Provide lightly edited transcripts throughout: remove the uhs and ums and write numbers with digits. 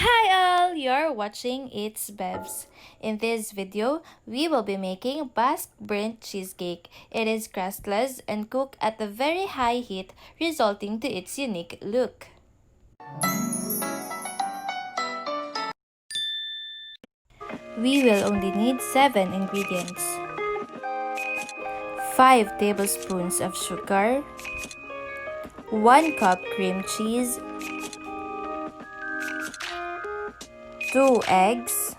Hi all, you're watching It's Bevs. In this video, we will be making Basque Burnt Cheesecake. It is crustless and cooked at a very high heat, resulting to its unique look. We will only need 7 ingredients. 5 tablespoons of sugar, 1 cup cream cheese, 2 eggs,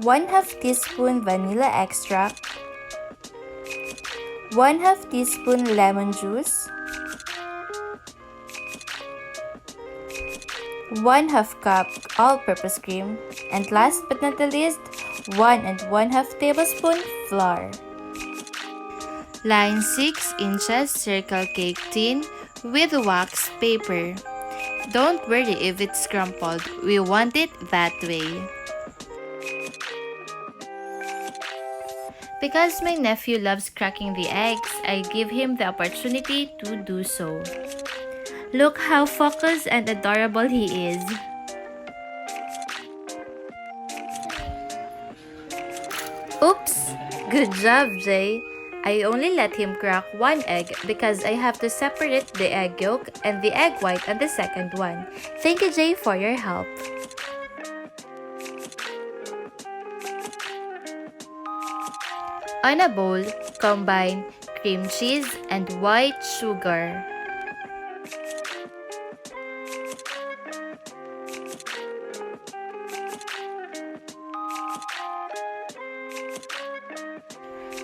1/2 teaspoon vanilla extract, 1/2 teaspoon lemon juice, 1/2 cup all-purpose cream, and last but not the least, 1 and 1/2 tablespoon flour. Line 6 inches circle cake tin with wax paper. Don't worry if it's crumpled, we want it that way. Because my nephew loves cracking the eggs, I give him the opportunity to do so. Look how focused and adorable he is. Oops! Good job, Jay! I only let him crack 1 egg because I have to separate the egg yolk and the egg white on the second one. Thank you, Jay, for your help. On a bowl, combine cream cheese and white sugar.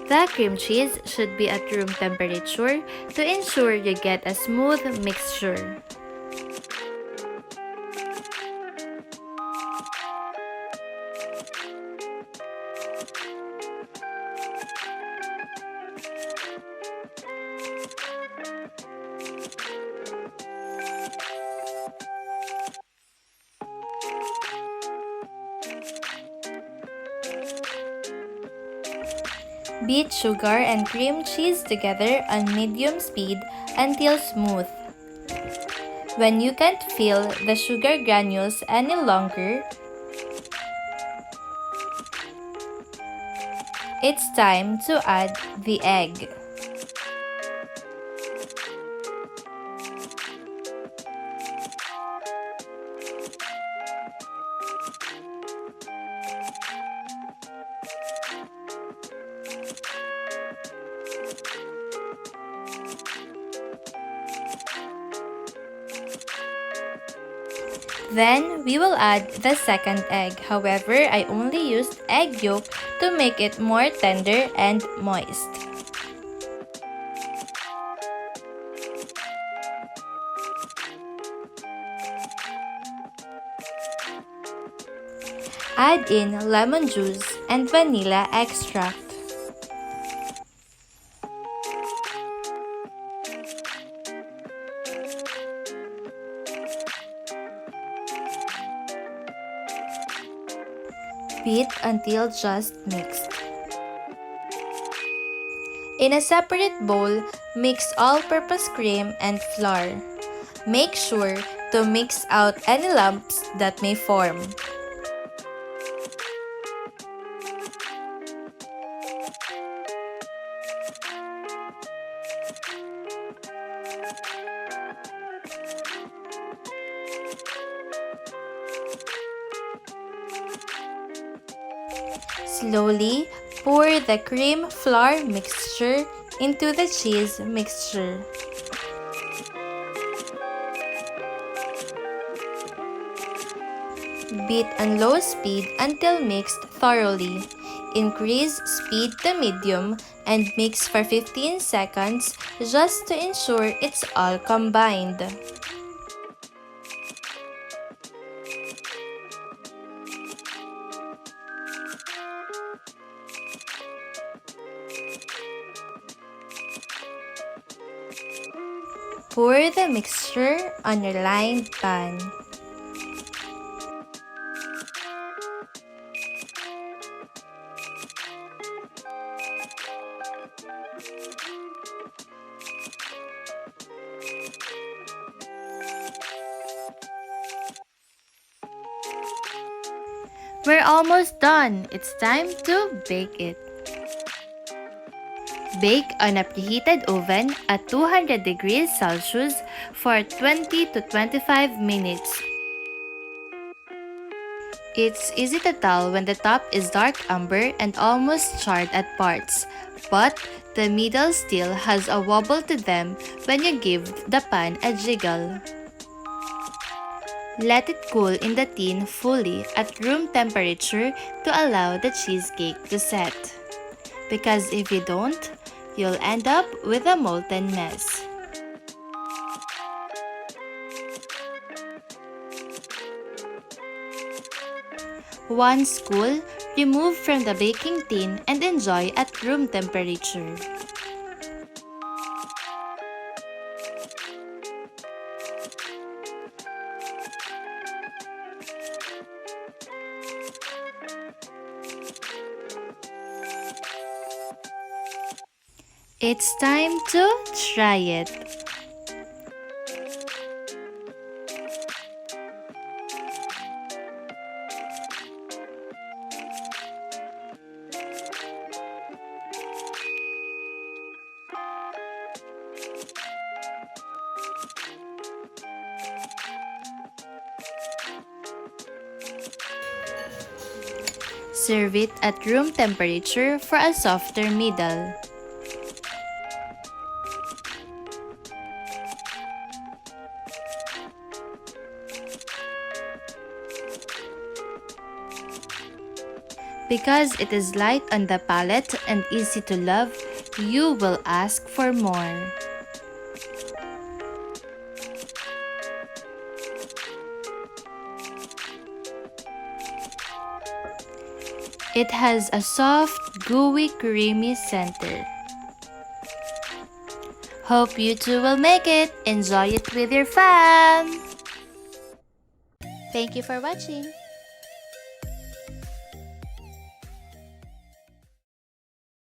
The cream cheese should be at room temperature to ensure you get a smooth mixture. Beat sugar and cream cheese together on medium speed until smooth. When you can't feel the sugar granules any longer, it's time to add the egg. Then, we will add the second egg. However, I only used egg yolk to make it more tender and moist. Add in lemon juice and vanilla extract. Beat until just mixed. In a separate bowl, mix all-purpose cream and flour. Make sure to mix out any lumps that may form. Slowly pour the cream flour mixture into the cheese mixture. Beat on low speed until mixed thoroughly. Increase speed to medium and mix for 15 seconds just to ensure it's all combined. Pour the mixture on your lined pan. We're almost done. It's time to bake it. Bake on a preheated oven at 200 degrees Celsius for 20 to 25 minutes. It's easy to tell when the top is dark amber and almost charred at parts, but the middle still has a wobble to them when you give the pan a jiggle. Let it cool in the tin fully at room temperature to allow the cheesecake to set. Because if you don't, you'll end up with a molten mess. Once cool, remove from the baking tin and enjoy at room temperature. It's time to try it. Serve it at room temperature for a softer middle. Because it is light on the palate and easy to love, you will ask for more. It has a soft, gooey, creamy center. Hope you too will make it. Enjoy it with your fam! Thank you for watching.